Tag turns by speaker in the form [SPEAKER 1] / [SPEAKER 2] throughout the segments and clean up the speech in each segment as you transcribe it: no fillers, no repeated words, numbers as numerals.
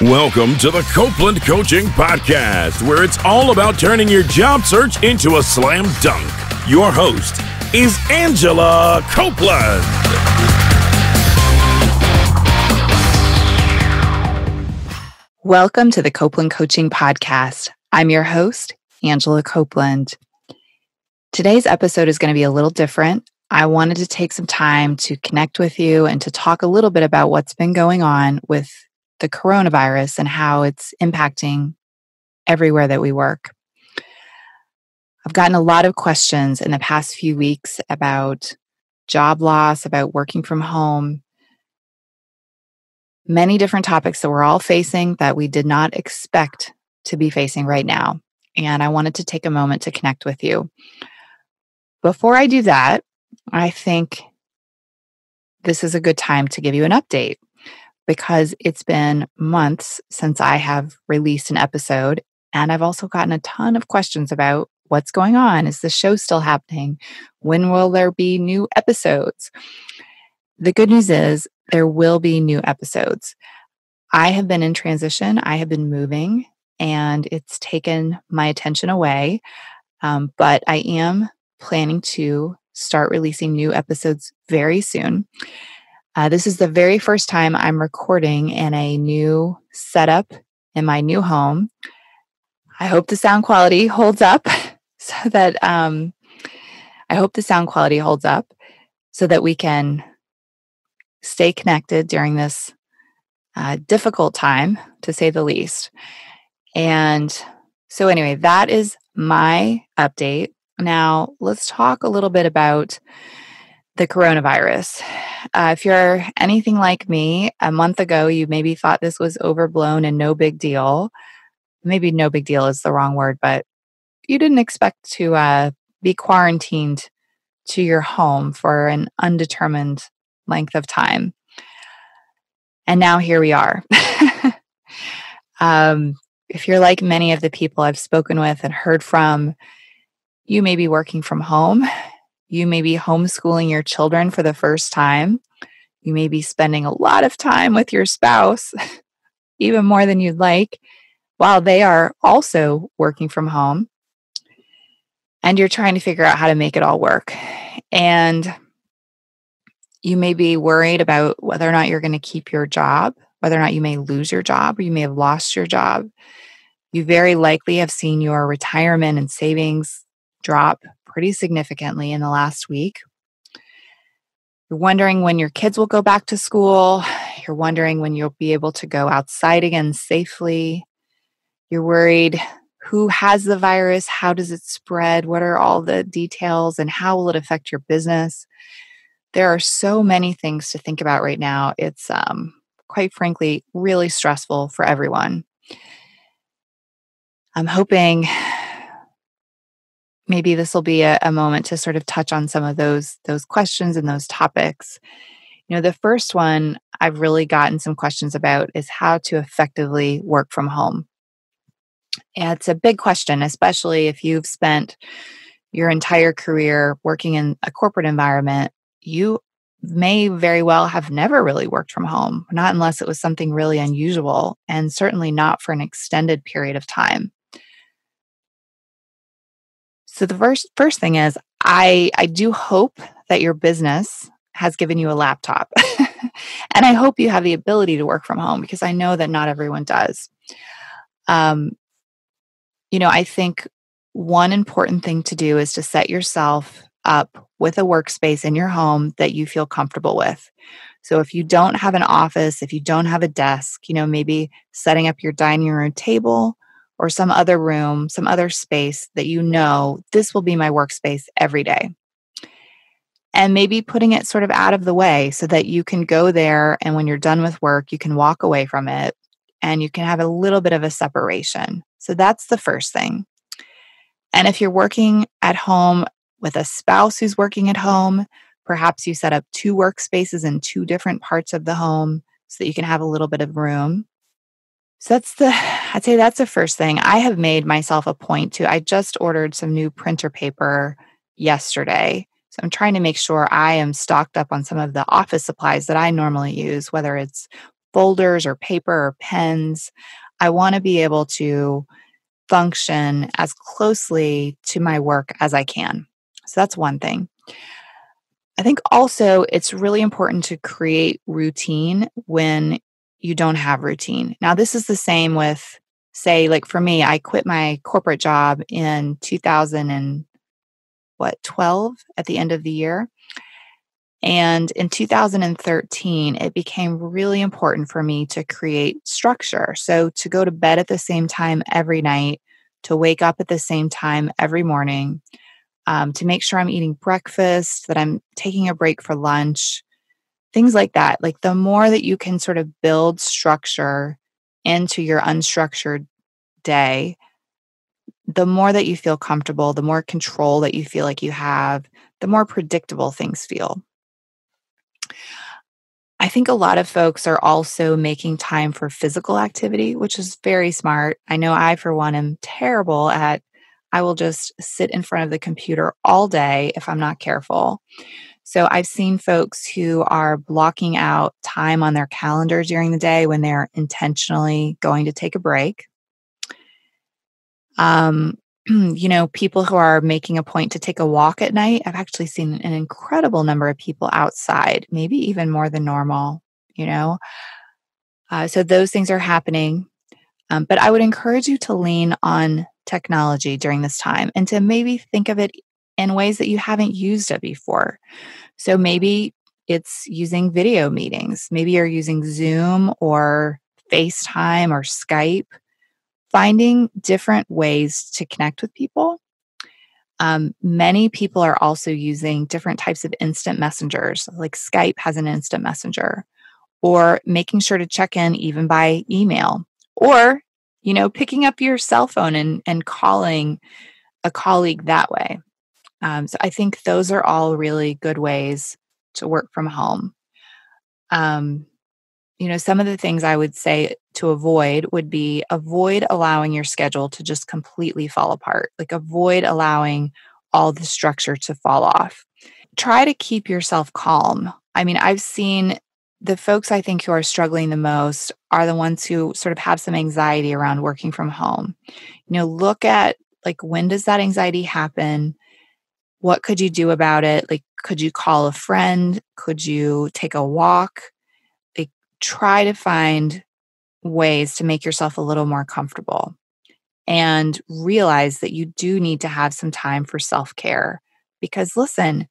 [SPEAKER 1] Welcome to the Copeland Coaching Podcast, where it's all about turning your job search into a slam dunk. Your host is Angela Copeland.
[SPEAKER 2] Welcome to the Copeland Coaching Podcast. I'm your host, Angela Copeland. Today's episode is going to be a little different. I wanted to take some time to connect with you and to talk a little bit about what's been going on with the coronavirus and how it's impacting everywhere that we work. I've gotten a lot of questions in the past few weeks about job loss, about working from home, many different topics that we're all facing that we did not expect to be facing right now. And I wanted to take a moment to connect with you. Before I do that, I think this is a good time to give you an update because it's been months since I have released an episode, and I've also gotten a ton of questions about what's going on. Is the show still happening? When will there be new episodes? The good news is there will be new episodes. I have been in transition. I have been moving, and it's taken my attention away, but I am planning to start releasing new episodes very soon. This is the very first time I'm recording in a new setup in my new home. I hope the sound quality holds up so that we can stay connected during this difficult time, to say the least. And so anyway, that is my update. Now, let's talk a little bit about the coronavirus. If you're anything like me, a month ago, you maybe thought this was overblown and no big deal. Maybe no big deal is the wrong word, but you didn't expect to be quarantined to your home for an undetermined length of time. And now here we are. If you're like many of the people I've spoken with and heard from, you may be working from home. You may be homeschooling your children for the first time. You may be spending a lot of time with your spouse, even more than you'd like, while they are also working from home. And you're trying to figure out how to make it all work. And you may be worried about whether or not you're going to keep your job, whether or not you may lose your job, or you may have lost your job. You very likely have seen your retirement and savings drop pretty significantly in the last week. You're wondering when your kids will go back to school. You're wondering when you'll be able to go outside again safely. You're worried who has the virus, how does it spread, what are all the details, and how will it affect your business? There are so many things to think about right now. It's quite frankly really stressful for everyone. I'm hoping maybe this will be a moment to sort of touch on some of those questions and those topics. You know, the first one I've really gotten some questions about is how to effectively work from home. And it's a big question, especially if you've spent your entire career working in a corporate environment. You may very well have never really worked from home, not unless it was something really unusual, and certainly not for an extended period of time. So the first thing is, I do hope that your business has given you a laptop. And I hope you have the ability to work from home, because I know that not everyone does. I think one important thing to do is to set yourself up with a workspace in your home that you feel comfortable with. So if you don't have an office, if you don't have a desk, maybe setting up your dining room table or some other room, some other space that this will be my workspace every day. And maybe putting it sort of out of the way so that you can go there, and when you're done with work, you can walk away from it and you can have a little bit of a separation. So that's the first thing. And if you're working at home with a spouse who's working at home, perhaps you set up 2 workspaces in 2 different parts of the home so that you can have a little bit of room. So I'd say that's the first thing. I have made myself a point I just ordered some new printer paper yesterday. So I'm trying to make sure I am stocked up on some of the office supplies that I normally use, whether it's folders or paper or pens. I want to be able to function as closely to my work as I can. So that's one thing. I think also it's really important to create routine when you don't have routine. Now, this is the same with, say, like for me, I quit my corporate job in 2012 at the end of the year. And in 2013, it became really important for me to create structure. So to go to bed at the same time every night, to wake up at the same time every morning, to make sure I'm eating breakfast, that I'm taking a break for lunch, things like that. Like the more that you can sort of build structure into your unstructured day, the more that you feel comfortable, the more control that you feel like you have, the more predictable things feel. I think a lot of folks are also making time for physical activity, which is very smart. I know I, for one, am terrible at, I will just sit in front of the computer all day if I'm not careful. So I've seen folks who are blocking out time on their calendar during the day when they're intentionally going to take a break. People who are making a point to take a walk at night. I've actually seen an incredible number of people outside, maybe even more than normal, you know. So those things are happening. But I would encourage you to lean on technology during this time and to maybe think of it in ways that you haven't used it before. So maybe it's using video meetings. Maybe you're using Zoom or FaceTime or Skype, finding different ways to connect with people. Many people are also using different types of instant messengers, like Skype has an instant messenger, or making sure to check in even by email, or picking up your cell phone and calling a colleague that way. So I think those are all really good ways to work from home. Um, some of the things I would say to avoid would be avoid allowing your schedule to just completely fall apart. Like avoid allowing all the structure to fall off. Try to keep yourself calm. I mean, I've seen the folks I think who are struggling the most are the ones who sort of have some anxiety around working from home. Look at like, when does that anxiety happen? What could you do about it? Like, could you call a friend? Could you take a walk? Like, try to find ways to make yourself a little more comfortable and realize that you do need to have some time for self-care. Because listen,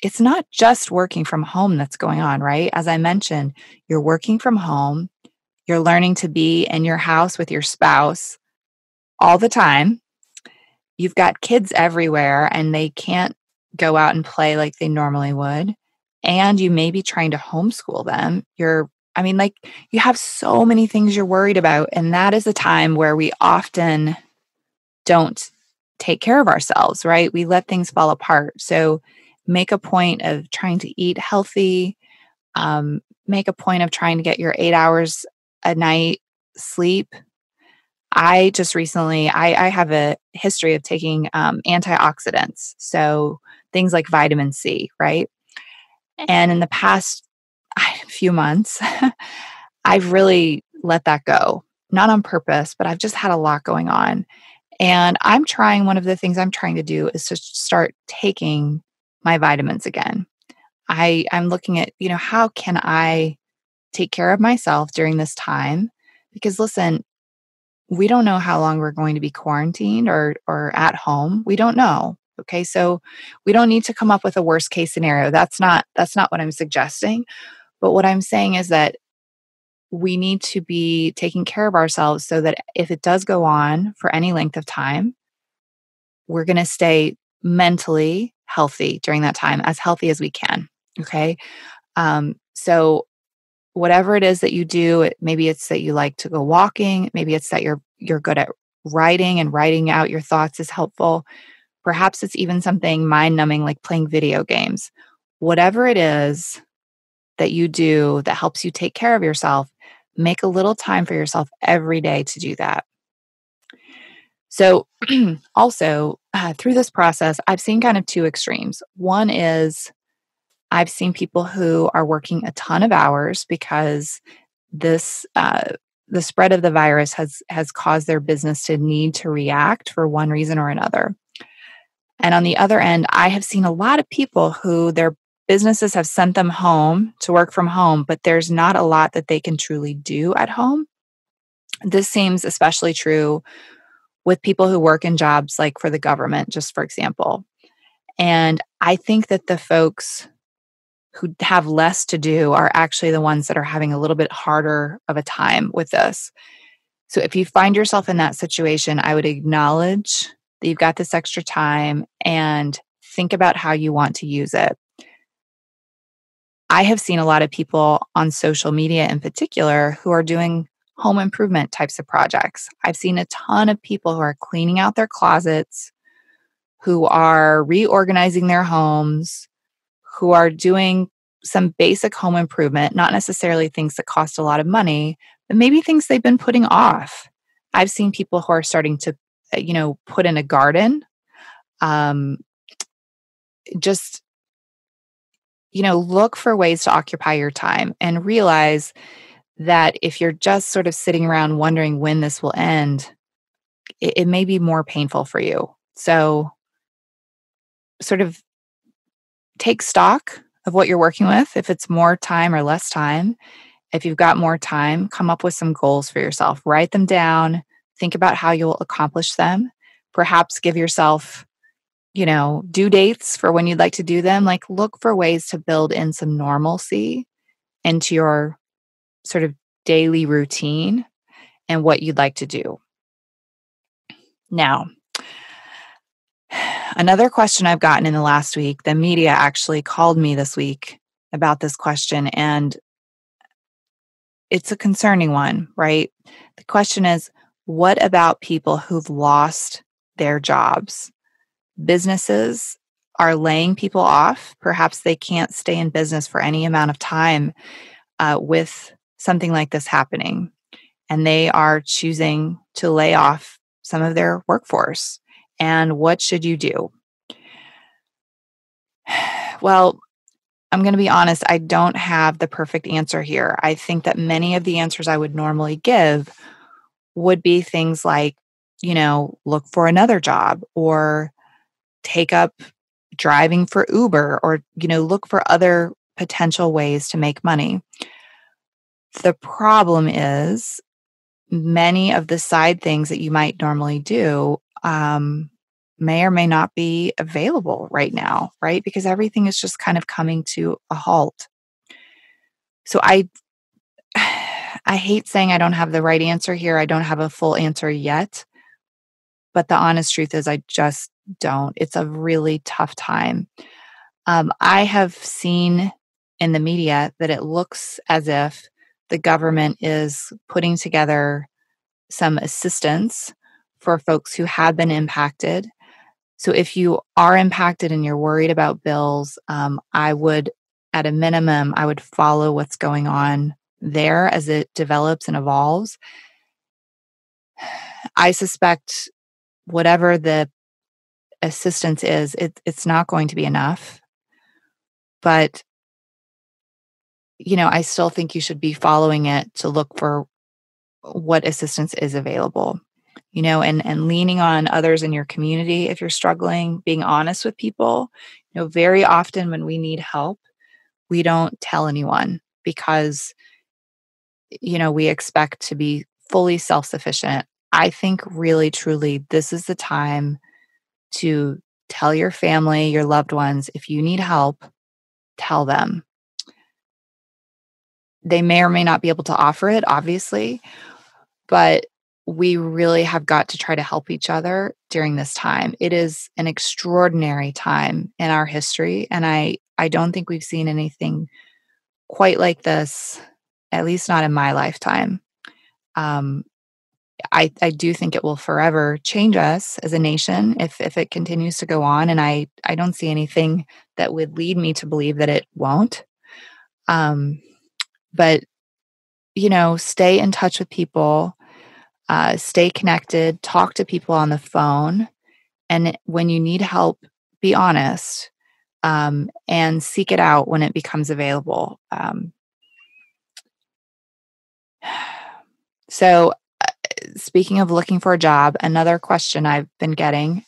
[SPEAKER 2] it's not just working from home that's going on, right? As I mentioned, you're working from home, you're learning to be in your house with your spouse all the time. You've got kids everywhere and they can't go out and play like they normally would. And you may be trying to homeschool them. You have so many things you're worried about. And that is a time where we often don't take care of ourselves, right? We let things fall apart. So make a point of trying to eat healthy, make a point of trying to get your 8 hours a night sleep. I just recently, I have a history of taking antioxidants. So things like vitamin C, right? And in the past few months, I've really let that go. Not on purpose, but I've just had a lot going on. And one of the things I'm trying to do is to start taking my vitamins again. I'm looking at, how can I take care of myself during this time? Because listen, we don't know how long we're going to be quarantined or at home. We don't know. Okay. So we don't need to come up with a worst case scenario. That's not what I'm suggesting. But what I'm saying is that we need to be taking care of ourselves so that if it does go on for any length of time, we're going to stay mentally healthy during that time, as healthy as we can. Okay. So whatever it is that you do, maybe it's that you like to go walking, maybe it's that you're good at writing and writing out your thoughts is helpful. Perhaps it's even something mind-numbing like playing video games. Whatever it is that you do that helps you take care of yourself, make a little time for yourself every day to do that. So also through this process, I've seen kind of two extremes. One is I've seen people who are working a ton of hours because this the spread of the virus has caused their business to need to react for one reason or another. And on the other end, I have seen a lot of people who their businesses have sent them home to work from home, but there's not a lot that they can truly do at home. This seems especially true with people who work in jobs like for the government, just for example. And I think that the folks who have less to do are actually the ones that are having a little bit harder of a time with this. So if you find yourself in that situation, I would acknowledge that you've got this extra time and think about how you want to use it. I have seen a lot of people on social media in particular who are doing home improvement types of projects. I've seen a ton of people who are cleaning out their closets, who are reorganizing their homes, who are doing some basic home improvement, not necessarily things that cost a lot of money, but maybe things they've been putting off. I've seen people who are starting to, put in a garden. Just, look for ways to occupy your time and realize that if you're just sort of sitting around wondering when this will end, it may be more painful for you. So, sort of take stock of what you're working with, if it's more time or less time. If you've got more time, come up with some goals for yourself. Write them down. Think about how you'll accomplish them. Perhaps give yourself, due dates for when you'd like to do them. Like, look for ways to build in some normalcy into your sort of daily routine and what you'd like to do. Now, another question I've gotten in the last week, the media actually called me this week about this question, and it's a concerning one, right? The question is, what about people who've lost their jobs? Businesses are laying people off. Perhaps they can't stay in business for any amount of time with something like this happening, and they are choosing to lay off some of their workforce. And what should you do? Well, I'm going to be honest, I don't have the perfect answer here. I think that many of the answers I would normally give would be things like, look for another job or take up driving for Uber or, look for other potential ways to make money. The problem is many of the side things that you might normally do may or may not be available right now, right? Because everything is just kind of coming to a halt. So I hate saying I don't have the right answer here. I don't have a full answer yet. But the honest truth is I just don't. It's a really tough time. I have seen in the media that it looks as if the government is putting together some assistance for folks who have been impacted. So if you are impacted and you're worried about bills, I would, at a minimum, I would follow what's going on there as it develops and evolves. I suspect whatever the assistance is, it's not going to be enough. But, I still think you should be following it to look for what assistance is available. And leaning on others in your community if you're struggling, being honest with people. Very often when we need help, we don't tell anyone because, we expect to be fully self-sufficient. I think really, truly, this is the time to tell your family, your loved ones, if you need help, tell them. They may or may not be able to offer it, obviously, but we really have got to try to help each other during this time. It is an extraordinary time in our history, and I don't think we've seen anything quite like this, at least not in my lifetime. I do think it will forever change us as a nation if it continues to go on, and I don't see anything that would lead me to believe that it won't. But, stay in touch with people. Stay connected, talk to people on the phone. And when you need help, be honest and seek it out when it becomes available. So, speaking of looking for a job, another question I've been getting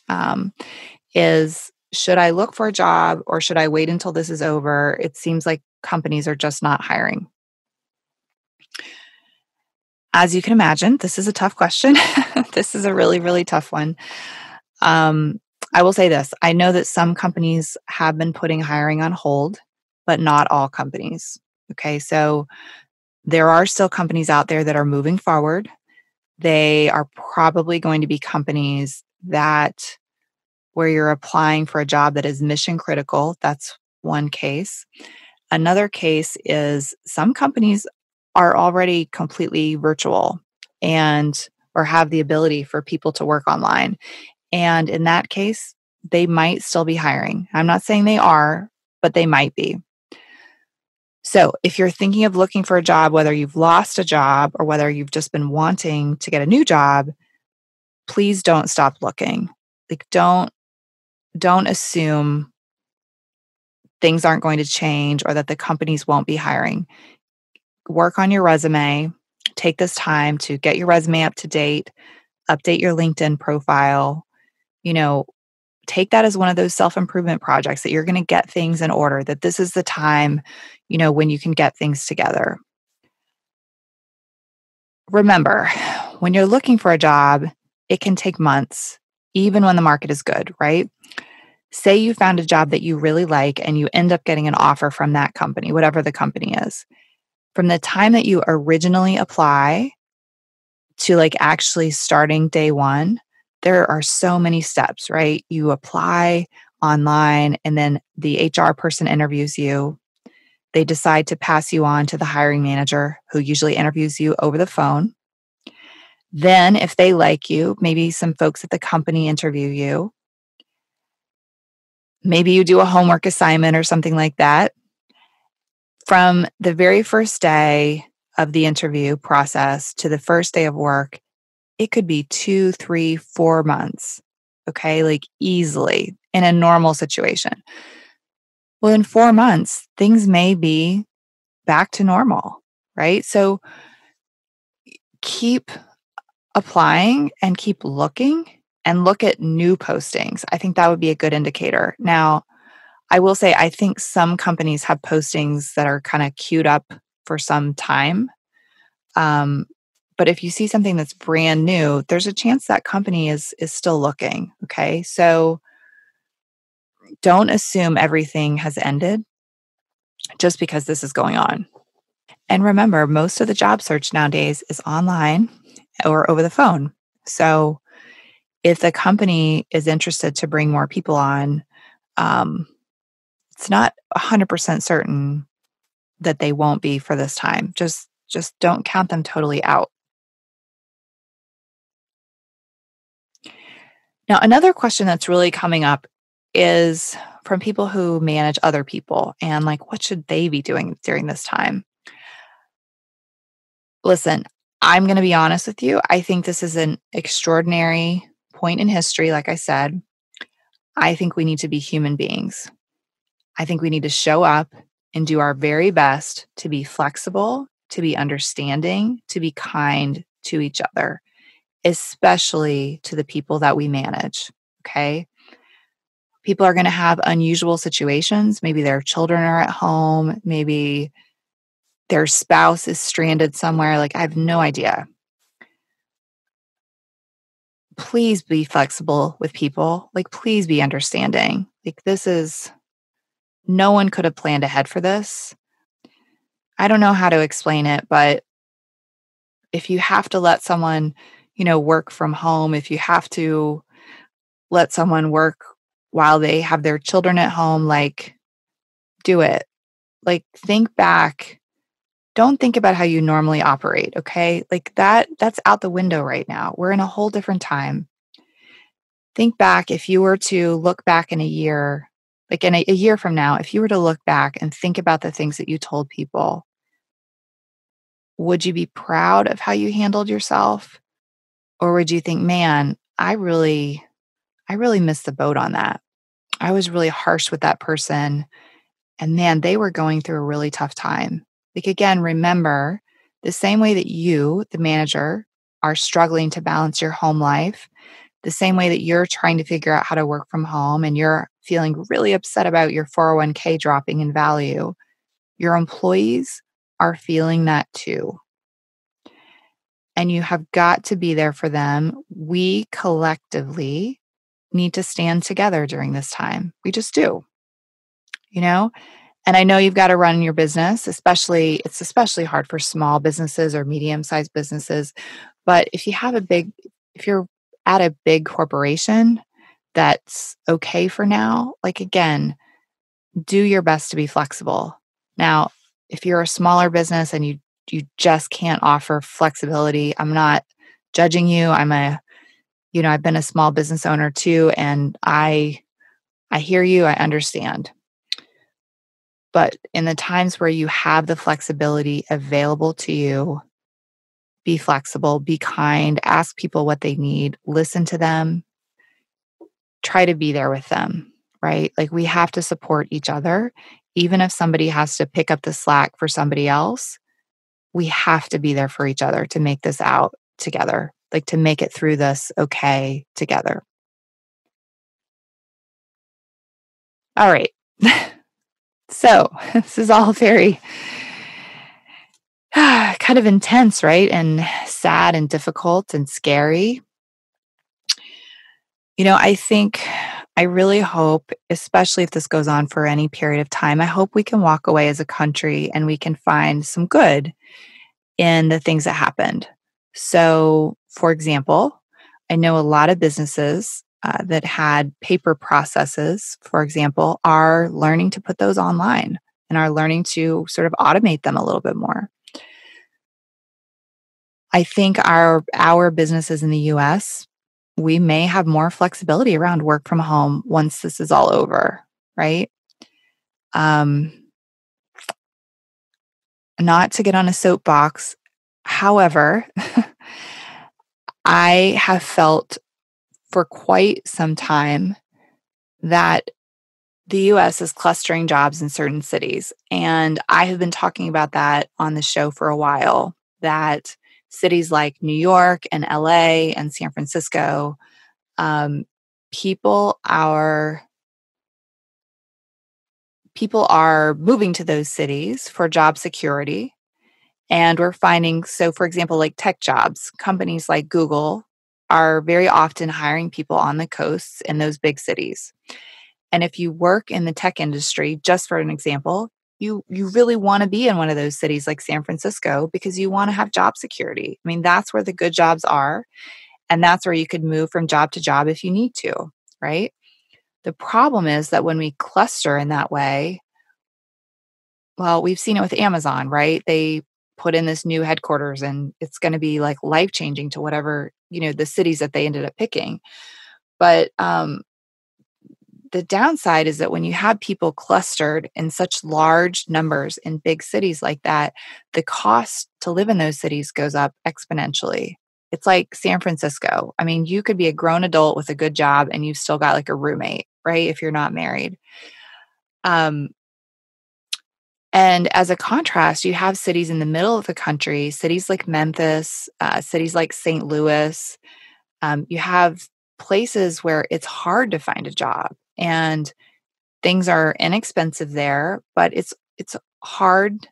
[SPEAKER 2] is, should I look for a job or should I wait until this is over? It seems like companies are just not hiring. As you can imagine, this is a tough question. This is a really, really tough one. Um, I will say this, I know that some companies have been putting hiring on hold, but not all companies. Okay, so there are still companies out there that are moving forward. They are probably going to be companies that where you're applying for a job that is mission critical. That's one case. Another case is some companies are already completely virtual and or have the ability for people to work online. And in that case, they might still be hiring. I'm not saying they are, but they might be. So, if you're thinking of looking for a job, whether you've lost a job or whether you've just been wanting to get a new job, please don't stop looking. Like don't assume things aren't going to change or that the companies won't be hiring. Work on your resume. Take this time to get your resume up to date, update your LinkedIn profile. You know, take that as one of those self-improvement projects that you're going to get things in order, that this is the time, when you can get things together. Remember, when you're looking for a job, it can take months, even when the market is good, right? Say you found a job that you really like and you end up getting an offer from that company, whatever the company is. From the time that you originally apply to like actually starting day one, there are so many steps, right? You apply online and then the HR person interviews you. They decide to pass you on to the hiring manager who usually interviews you over the phone. Then, if they like you, maybe some folks at the company interview you. Maybe you do a homework assignment or something like that. From the very first day of the interview process to the first day of work, it could be 2, 3, 4 months. Okay. Like easily in a normal situation. Well, in 4 months, things may be back to normal, right? So keep applying and keep looking and look at new postings. I think that would be a good indicator. Now, I will say, I think some companies have postings that are kind of queued up for some time. Um, but if you see something that's brand new, there's a chance that company is still looking. Okay. So don't assume everything has ended just because this is going on. And remember, most of the job search nowadays is online or over the phone. So if the company is interested to bring more people on, um, it's not 100% certain that they won't be for this time. Just don't count them totally out. Now, another question that's really coming up is from people who manage other people and like what should they be doing during this time? Listen, I'm going to be honest with you. I think this is an extraordinary point in history like I said. I think we need to be human beings. I think we need to show up and do our very best to be flexible, to be understanding, to be kind to each other, especially to the people that we manage. Okay. People are going to have unusual situations. Maybe their children are at home. Maybe their spouse is stranded somewhere. Like, I have no idea. Please be flexible with people. Like, please be understanding. Like, no one could have planned ahead for this. I don't know how to explain it, but if you have to let someone, work from home, if you have to let someone work while they have their children at home, like, do it. Like, think back. Don't think about how you normally operate, okay? Like that's out the window right now. We're in a whole different time. Think back if you were to look back in a year, like in a year from now, if you were to look back and think about the things that you told people, would you be proud of how you handled yourself? Or would you think, man, I really missed the boat on that. I was really harsh with that person. And man, they were going through a really tough time. Like, again, remember, The same way that you, the manager, are struggling to balance your home life, the same way that you're trying to figure out how to work from home and you're feeling really upset about your 401k dropping in value, your employees are feeling that too. And you have got to be there for them. We collectively need to stand together during this time. We just do, you know? And I know you've got to run your business, it's especially hard for small businesses or medium-sized businesses. But if you're at a big corporation that's okay for now, like again, do your best to be flexible. Now, if you're a smaller business and you just can't offer flexibility, I'm not judging you. I've been a small business owner too, and I hear you, I understand. But in the times where you have the flexibility available to you, be flexible, be kind, ask people what they need, listen to them, try to be there with them, right? Like we have to support each other. Even if somebody has to pick up the slack for somebody else, we have to be there for each other to make this out together, like to make it through this okay together. All right. So this is all very kind of intense, right? And sad and difficult and scary. I really hope, especially if this goes on for any period of time, I hope we can walk away as a country and we can find some good in the things that happened. So, for example, I know a lot of businesses that had paper processes, for example, are learning to put those online and are learning to sort of automate them a little bit more. I think our businesses in the US, we may have more flexibility around work from home once this is all over, right? Um, Not to get on a soapbox. However, I have felt for quite some time that the US is clustering jobs in certain cities. And I have been talking about that on the show for a while, that cities like New York and LA and San Francisco, um, people are people are moving to those cities for job security. And we're finding, so for example, like tech jobs, companies like Google are very often hiring people on the coasts in those big cities. And if you work in the tech industry, just for an example, you really want to be in one of those cities like San Francisco because you want to have job security. I mean, that's where the good jobs are. And that's where you could move from job to job if you need to, right? The problem is that when we cluster in that way, well, we've seen it with Amazon, right? They put in this new headquarters and it's going to be like life changing to whatever, the cities that they ended up picking. But the downside is that when you have people clustered in such large numbers in big cities like that, the cost to live in those cities goes up exponentially. It's like San Francisco. I mean, you could be a grown adult with a good job and you've still got like a roommate, right? If you're not married. And as a contrast, you have cities in the middle of the country, cities like Memphis, cities like St. Louis. You have places where it's hard to find a job and things are inexpensive there, but it's hard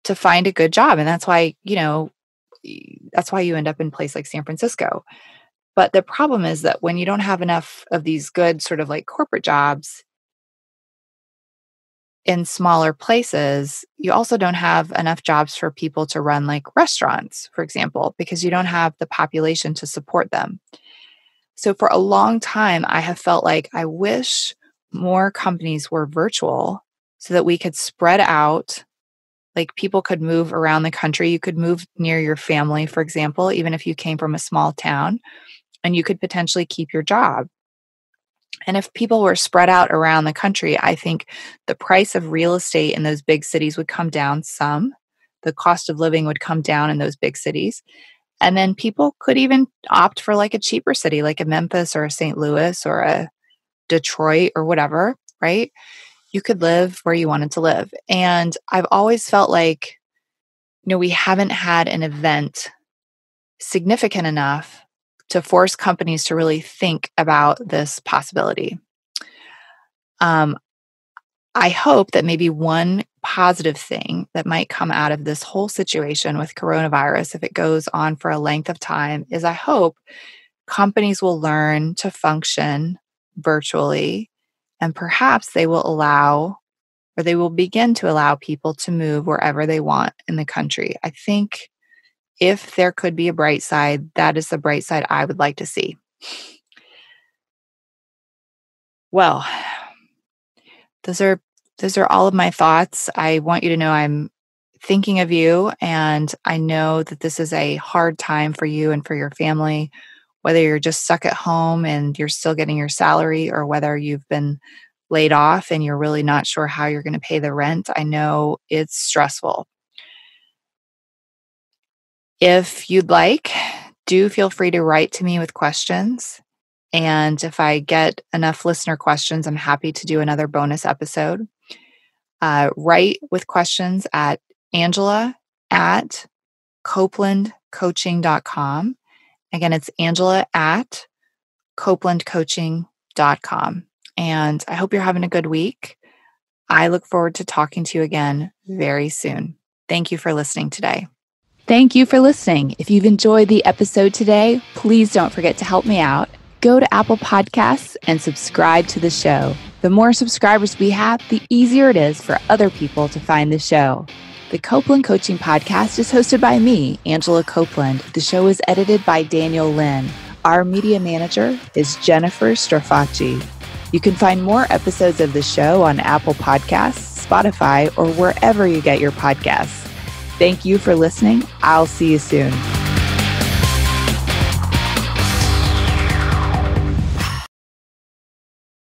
[SPEAKER 2] to find a good job. And that's why you end up in a place like San Francisco. But the problem is that when you don't have enough of these good sort of like corporate jobs in smaller places, you also don't have enough jobs for people to run like restaurants, for example, because you don't have the population to support them. So for a long time, I have felt like I wish more companies were virtual so that we could spread out, like people could move around the country. You could move near your family, for example, even if you came from a small town, and you could potentially keep your job. And if people were spread out around the country, I think the price of real estate in those big cities would come down some. The cost of living would come down in those big cities. And then people could even opt for like a cheaper city, like a Memphis or a St. Louis or a Detroit or whatever, right? You could live where you wanted to live. And I've always felt like we haven't had an event significant enough to force companies to really think about this possibility. I hope that maybe one positive thing that might come out of this whole situation with coronavirus, if it goes on for a length of time, is I hope companies will learn to function virtually, and perhaps they will begin to allow people to move wherever they want in the country. I think if there could be a bright side, that is the bright side I would like to see. Well, those are all of my thoughts. I want you to know I'm thinking of you, and I know that this is a hard time for you and for your family, whether you're just stuck at home and you're still getting your salary, or whether you've been laid off and you're really not sure how you're going to pay the rent. I know it's stressful. If you'd like, do feel free to write to me with questions. And if I get enough listener questions, I'm happy to do another bonus episode. Write with questions at Angela@CopelandCoaching.com. Again, it's Angela@CopelandCoaching.com. And I hope you're having a good week. I look forward to talking to you again very soon. Thank you for listening today. Thank you for listening. If you've enjoyed the episode today, please don't forget to help me out. Go to Apple Podcasts and subscribe to the show. The more subscribers we have, the easier it is for other people to find the show. The Copeland Coaching Podcast is hosted by me, Angela Copeland. The show is edited by Daniel Lynn. Our media manager is Jennifer Strafacci. You can find more episodes of the show on Apple Podcasts, Spotify, or wherever you get your podcasts. Thank you for listening. I'll see you soon.